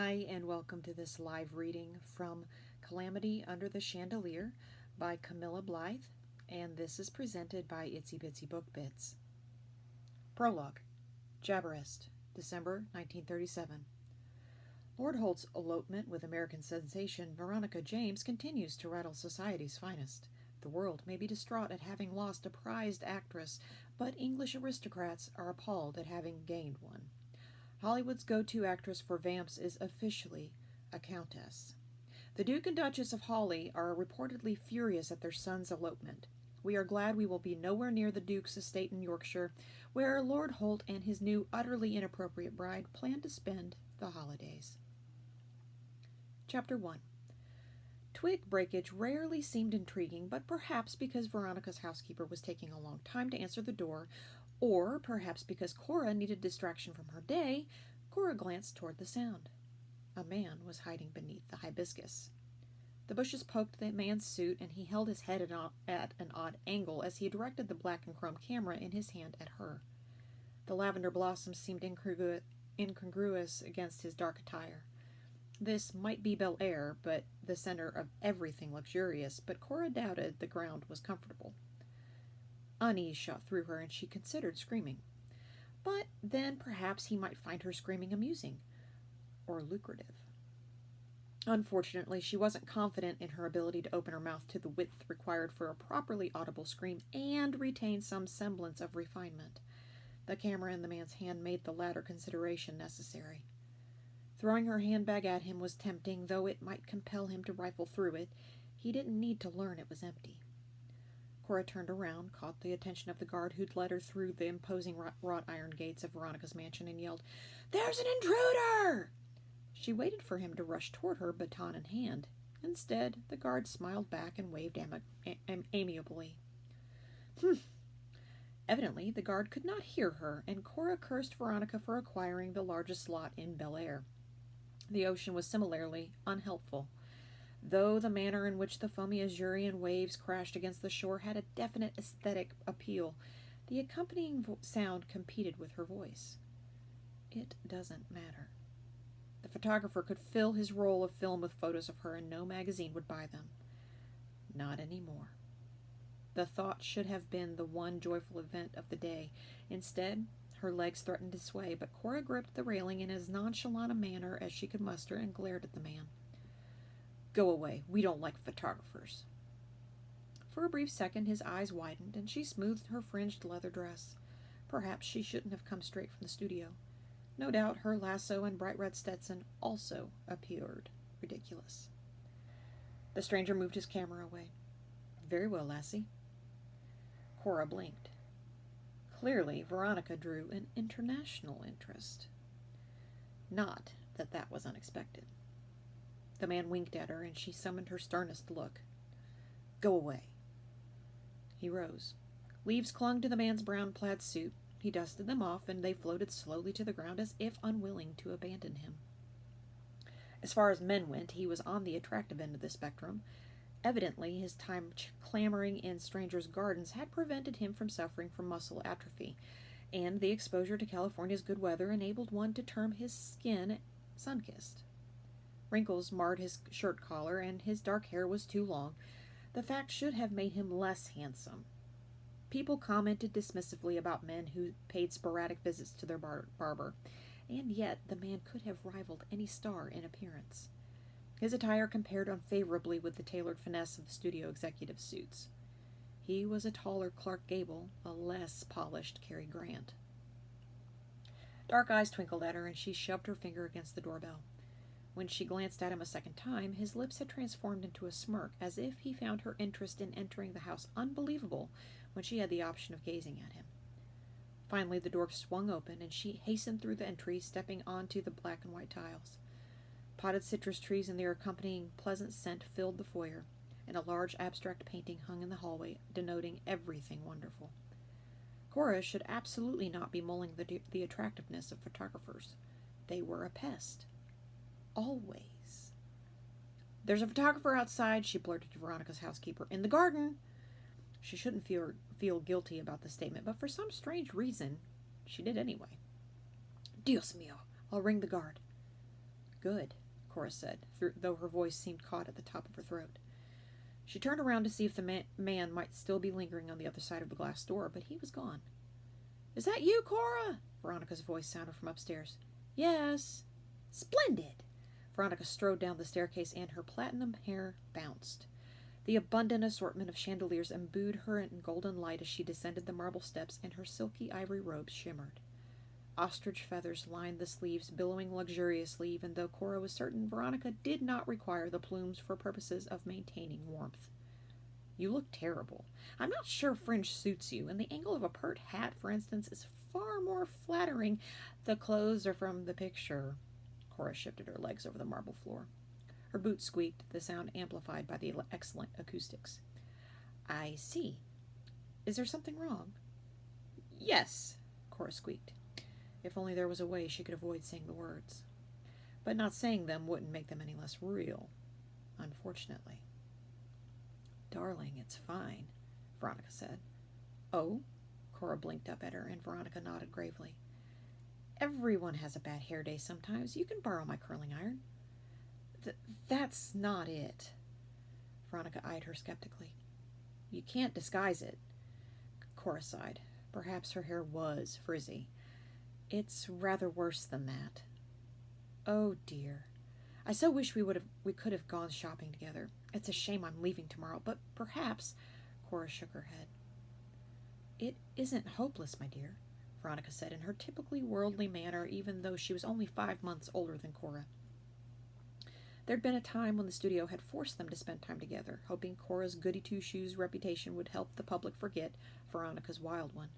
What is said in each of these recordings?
Hi, and welcome to this live reading from Calamity Under the Chandelier by Camilla Blythe, and this is presented by Itsy Bitsy Book Bits. Prologue, Jabberist, December 1937. Lord Holt's elopement with American sensation Veronica James continues to rattle society's finest. The world may be distraught at having lost a prized actress, but English aristocrats are appalled at having gained one. Hollywood's go-to actress for vamps is officially a countess. The Duke and Duchess of Hawley are reportedly furious at their son's elopement. We are glad we will be nowhere near the Duke's estate in Yorkshire, where Lord Holt and his new utterly inappropriate bride plan to spend the holidays. Chapter 1. Twig breakage rarely seemed intriguing, but perhaps because Veronica's housekeeper was taking a long time to answer the door, or perhaps because Cora needed distraction from her day, Cora glanced toward the sound. A man was hiding beneath the hibiscus. The bushes poked the man's suit, and he held his head at an odd angle as he directed the black and chrome camera in his hand at her. The lavender blossoms seemed incongruous against his dark attire. This might be Bel Air, but the center of everything luxurious, but Cora doubted the ground was comfortable. Unease shot through her, and she considered screaming. But then perhaps he might find her screaming amusing or lucrative. Unfortunately, she wasn't confident in her ability to open her mouth to the width required for a properly audible scream and retain some semblance of refinement. The camera in the man's hand made the latter consideration necessary. Throwing her handbag at him was tempting, though it might compel him to rifle through it. He didn't need to learn it was empty. Cora turned around, caught the attention of the guard who'd led her through the imposing wrought iron gates of Veronica's mansion, and yelled, "There's an intruder!" She waited for him to rush toward her, baton in hand. Instead, the guard smiled back and waved amiably. Evidently, the guard could not hear her, and Cora cursed Veronica for acquiring the largest lot in Bel Air. The ocean was similarly unhelpful. Though the manner in which the foamy azurian waves crashed against the shore had a definite aesthetic appeal, the accompanying sound competed with her voice. It doesn't matter. The photographer could fill his roll of film with photos of her, and no magazine would buy them. Not anymore. The thought should have been the one joyful event of the day. Instead, her legs threatened to sway, but Cora gripped the railing in as nonchalant a manner as she could muster and glared at the man. "Go away. We don't like photographers." For a brief second his eyes widened, and she smoothed her fringed leather dress. Perhaps she shouldn't have come straight from the studio. No doubt her lasso and bright red Stetson also appeared ridiculous. The stranger moved his camera away. "Very well, lassie." Cora blinked. Clearly, Veronica drew an international interest. Not that that was unexpected. The man winked at her, and she summoned her sternest look. "Go away." He rose. Leaves clung to the man's brown plaid suit. He dusted them off, and they floated slowly to the ground as if unwilling to abandon him. As far as men went, he was on the attractive end of the spectrum. Evidently, his time clamoring in strangers' gardens had prevented him from suffering from muscle atrophy, and the exposure to California's good weather enabled one to term his skin sun-kissed. Wrinkles marred his shirt collar, and his dark hair was too long. The fact should have made him less handsome. People commented dismissively about men who paid sporadic visits to their barber, and yet the man could have rivaled any star in appearance. His attire compared unfavorably with the tailored finesse of the studio executive suits. He was a taller Clark Gable, a less polished Cary Grant. Dark eyes twinkled at her, and she shoved her finger against the doorbell. When she glanced at him a second time, his lips had transformed into a smirk, as if he found her interest in entering the house unbelievable when she had the option of gazing at him. Finally, the door swung open, and she hastened through the entry, stepping onto the black and white tiles. Potted citrus trees and their accompanying pleasant scent filled the foyer, and a large abstract painting hung in the hallway, denoting everything wonderful. Cora should absolutely not be mulling the attractiveness of photographers. They were a pest. Always. "There's a photographer outside," she blurted to Veronica's housekeeper. "In the garden." She shouldn't feel guilty about the statement, but for some strange reason, she did anyway. "Dios mío, I'll ring the guard." Good, Cora said, though her voice seemed caught at the top of her throat. She turned around to see if the man might still be lingering on the other side of the glass door, but he was gone. "Is that you, Cora?" Veronica's voice sounded from upstairs. "Yes." "Splendid!" Veronica strode down the staircase, and her platinum hair bounced. The abundant assortment of chandeliers imbued her in golden light as she descended the marble steps, and her silky ivory robes shimmered. Ostrich feathers lined the sleeves, billowing luxuriously, even though Cora was certain Veronica did not require the plumes for purposes of maintaining warmth. "You look terrible. I'm not sure fringe suits you, and the angle of a pert hat, for instance, is far more flattering. The clothes are from the picture." Cora shifted her legs over the marble floor. Her boots squeaked, the sound amplified by the excellent acoustics. "I see. Is there something wrong?" "Yes," Cora squeaked. If only there was a way she could avoid saying the words. But not saying them wouldn't make them any less real, unfortunately. "Darling, it's fine," Veronica said. "Oh?" Cora blinked up at her, and Veronica nodded gravely. "Everyone has a bad hair day sometimes. You can borrow my curling iron." That's not it." Veronica eyed her skeptically. "You can't disguise it." Cora sighed. Perhaps her hair was frizzy. "It's rather worse than that." "Oh, dear. I so wish we could have gone shopping together. It's a shame I'm leaving tomorrow, but perhaps—" Cora shook her head. "It isn't hopeless, my dear," Veronica said in her typically worldly manner, even though she was only 5 months older than Cora. There'd been a time when the studio had forced them to spend time together, hoping Cora's goody-two-shoes reputation would help the public forget Veronica's wild one.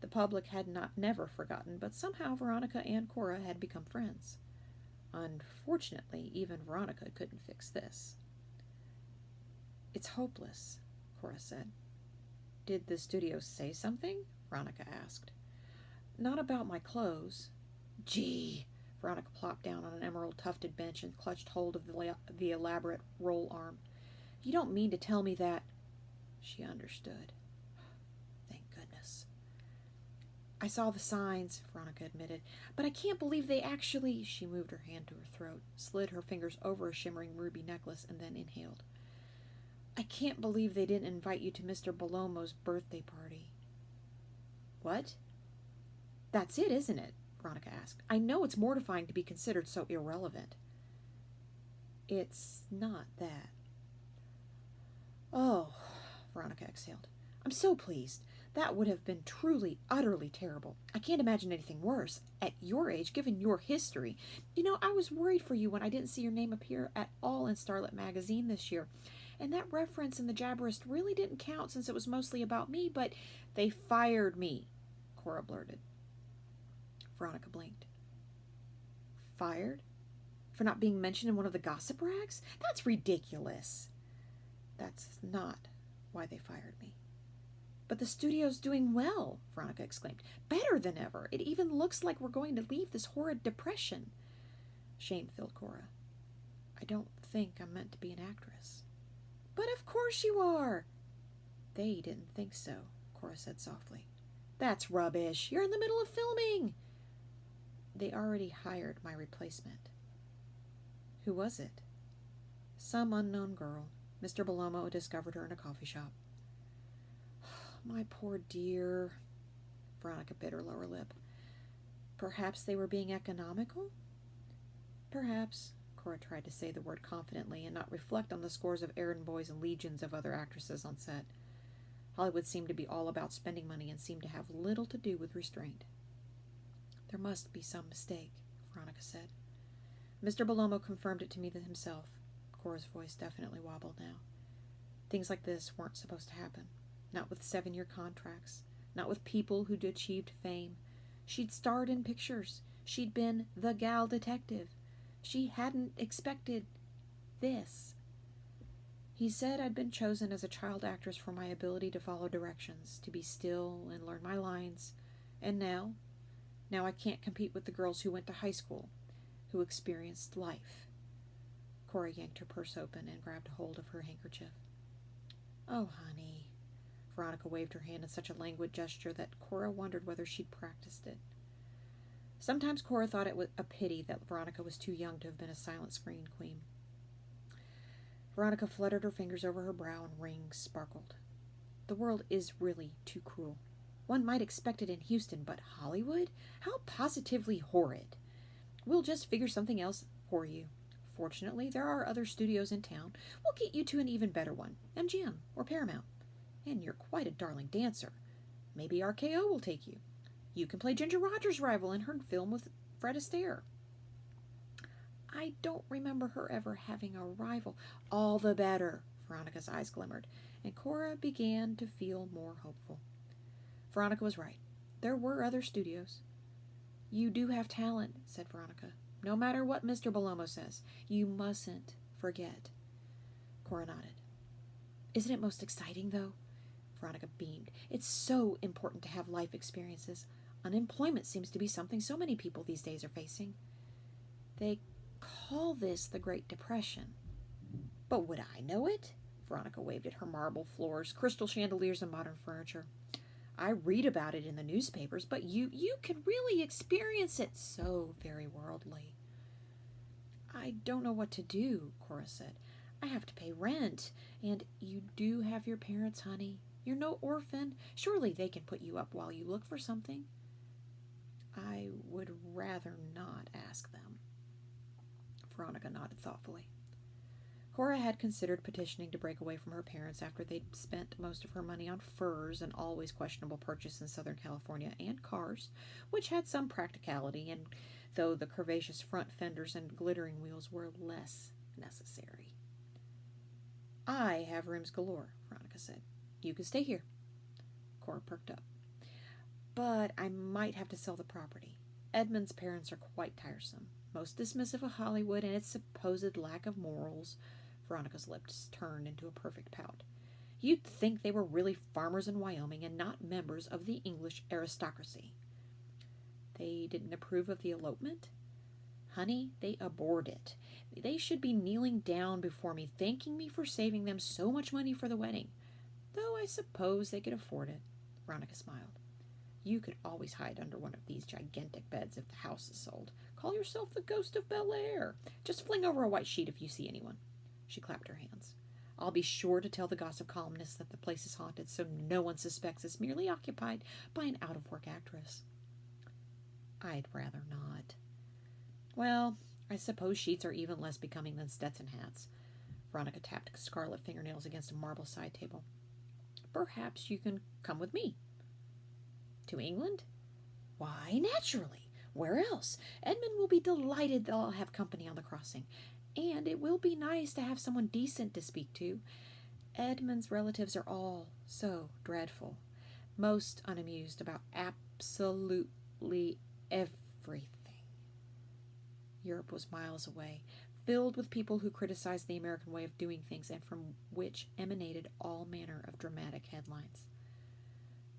The public had never forgotten, but somehow Veronica and Cora had become friends. Unfortunately, even Veronica couldn't fix this. "It's hopeless," Cora said. "Did the studio say something?" Veronica asked. "Not about my clothes." "Gee!" Veronica plopped down on an emerald-tufted bench and clutched hold of the elaborate roll arm. "You don't mean to tell me that—" She understood. Thank goodness. "I saw the signs," Veronica admitted, "but I can't believe they actually—" She moved her hand to her throat, slid her fingers over a shimmering ruby necklace, and then inhaled. "I can't believe they didn't invite you to Mr. Bellomo's birthday party." "What?" "That's it, isn't it?" Veronica asked. "I know it's mortifying to be considered so irrelevant." "It's not that." "Oh," Veronica exhaled. "I'm so pleased. That would have been truly, utterly terrible. I can't imagine anything worse. At your age, given your history. You know, I was worried for you when I didn't see your name appear at all in Starlit Magazine this year. And that reference in the Jabberist really didn't count since it was mostly about me, but they fired me," Cora blurted. Veronica blinked. "Fired? For not being mentioned in one of the gossip rags? That's ridiculous." "That's not why they fired me." "But the studio's doing well," Veronica exclaimed. "Better than ever. It even looks like we're going to leave this horrid depression." Shame filled Cora. "I don't think I'm meant to be an actress." "But of course you are." "They didn't think so," Cora said softly. "That's rubbish. You're in the middle of filming." "They already hired my replacement." "Who was it?" "Some unknown girl. Mr. Bellomo discovered her in a coffee shop." "My poor dear." Veronica bit her lower lip. "Perhaps they were being economical?" "Perhaps." Cora tried to say the word confidently and not reflect on the scores of errand boys and legions of other actresses on set. Hollywood seemed to be all about spending money and seemed to have little to do with restraint. "There must be some mistake," Veronica said. "Mr. Bellomo confirmed it to me himself." Cora's voice definitely wobbled now. "Things like this weren't supposed to happen. Not with 7-year contracts. Not with people who'd achieved fame. She'd starred in pictures. She'd been the gal detective. She hadn't expected this. He said I'd been chosen as a child actress for my ability to follow directions, to be still and learn my lines. And now I can't compete with the girls who went to high school, who experienced life." Cora yanked her purse open and grabbed hold of her handkerchief. "Oh, honey." Veronica waved her hand in such a languid gesture that Cora wondered whether she'd practiced it. Sometimes Cora thought it was a pity that Veronica was too young to have been a silent screen queen. Veronica fluttered her fingers over her brow and rings sparkled. The world is really too cruel. One might expect it in Houston, but Hollywood? How positively horrid. We'll just figure something else for you. Fortunately, there are other studios in town. We'll get you to an even better one, MGM or Paramount. And you're quite a darling dancer. Maybe RKO will take you. You can play Ginger Rogers' rival in her film with Fred Astaire. I don't remember her ever having a rival. All the better. Veronica's eyes glimmered, and Cora began to feel more hopeful. Veronica was right. There were other studios. You do have talent, said Veronica. No matter what Mr. Bellomo says, you mustn't forget. Cora nodded. Isn't it most exciting, though? Veronica beamed. It's so important to have life experiences. Unemployment seems to be something so many people these days are facing. They call this the Great Depression. But would I know it? Veronica waved at her marble floors, crystal chandeliers, and modern furniture. I read about it in the newspapers, but you can really experience it. So very worldly. I don't know what to do, Cora said. I have to pay rent, and you do have your parents, honey. You're no orphan. Surely they can put you up while you look for something. I would rather not ask them. Veronica nodded thoughtfully. Cora had considered petitioning to break away from her parents after they'd spent most of her money on furs, an always questionable purchase in Southern California, and cars, which had some practicality, and though the curvaceous front fenders and glittering wheels were less necessary. I have rooms galore, Veronica said. You can stay here. Cora perked up. But I might have to sell the property. Edmund's parents are quite tiresome, most dismissive of Hollywood and its supposed lack of morals. Veronica's lips turned into a perfect pout. You'd think they were really farmers in Wyoming and not members of the English aristocracy. They didn't approve of the elopement? Honey, they abhorred it. They should be kneeling down before me, thanking me for saving them so much money for the wedding. Though I suppose they could afford it. Veronica smiled. You could always hide under one of these gigantic beds if the house is sold. Call yourself the ghost of Bel Air. Just fling over a white sheet if you see anyone. She clapped her hands. I'll be sure to tell the gossip columnists that the place is haunted so no one suspects it's merely occupied by an out-of-work actress. I'd rather not. Well, I suppose sheets are even less becoming than Stetson hats. Veronica tapped scarlet fingernails against a marble side table. Perhaps you can come with me. To England? Why, naturally. Where else? Edmund will be delighted that I'll have company on the crossing. And it will be nice to have someone decent to speak to. Edmund's relatives are all so dreadful. Most unamused about absolutely everything. Europe was miles away, filled with people who criticized the American way of doing things and from which emanated all manner of dramatic headlines.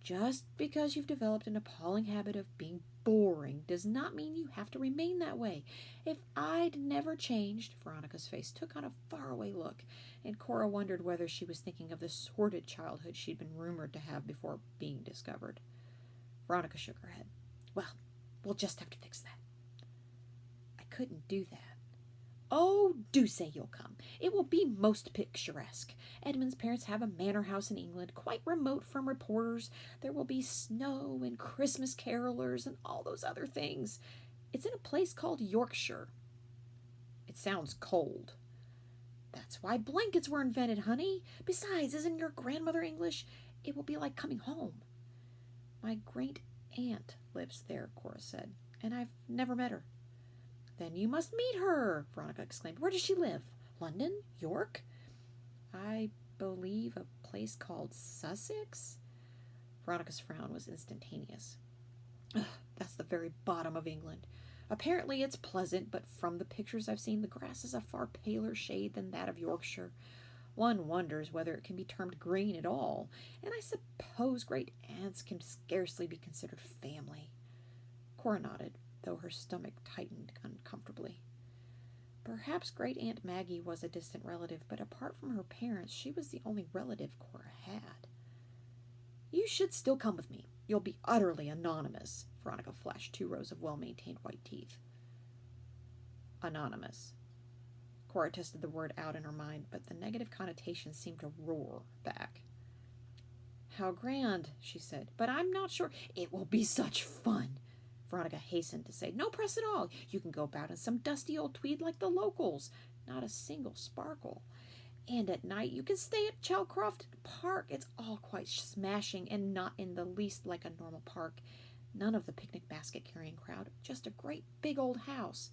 Just because you've developed an appalling habit of being boring does not mean you have to remain that way. If I'd never changed, Veronica's face took on a faraway look, and Cora wondered whether she was thinking of the sordid childhood she'd been rumored to have before being discovered. Veronica shook her head. Well, we'll just have to fix that. I couldn't do that. Oh, do say you'll come. It will be most picturesque. Edmund's parents have a manor house in England, quite remote from reporters. There will be snow and Christmas carolers and all those other things. It's in a place called Yorkshire. It sounds cold. That's why blankets were invented, honey. Besides, isn't your grandmother English? It will be like coming home. My great-aunt lives there, Cora said, and I've never met her. Then you must meet her, Veronica exclaimed. Where does she live? London? York? I believe a place called Sussex? Veronica's frown was instantaneous. Ugh, that's the very bottom of England. Apparently it's pleasant, but from the pictures I've seen, the grass is a far paler shade than that of Yorkshire. One wonders whether it can be termed green at all, and I suppose great aunts can scarcely be considered family. Cora nodded, though her stomach tightened uncomfortably. Perhaps Great-Aunt Maggie was a distant relative, but apart from her parents, she was the only relative Cora had. You should still come with me. You'll be utterly anonymous, Veronica flashed 2 rows of well-maintained white teeth. Anonymous. Cora tested the word out in her mind, but the negative connotation seemed to roar back. How grand, she said, but I'm not sure. It will be such fun, Veronica hastened to say. No press at all. You can go about in some dusty old tweed like the locals. Not a single sparkle. And at night you can stay at Chalcroft Park. It's all quite smashing and not in the least like a normal park. None of the picnic basket-carrying crowd. Just a great big old house.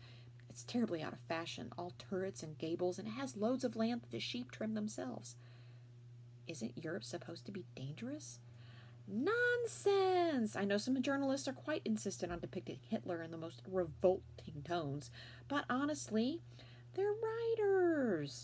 It's terribly out of fashion, all turrets and gables, and it has loads of land that the sheep trim themselves. Isn't Europe supposed to be dangerous? Nonsense! I know some journalists are quite insistent on depicting Hitler in the most revolting tones, but honestly, they're writers.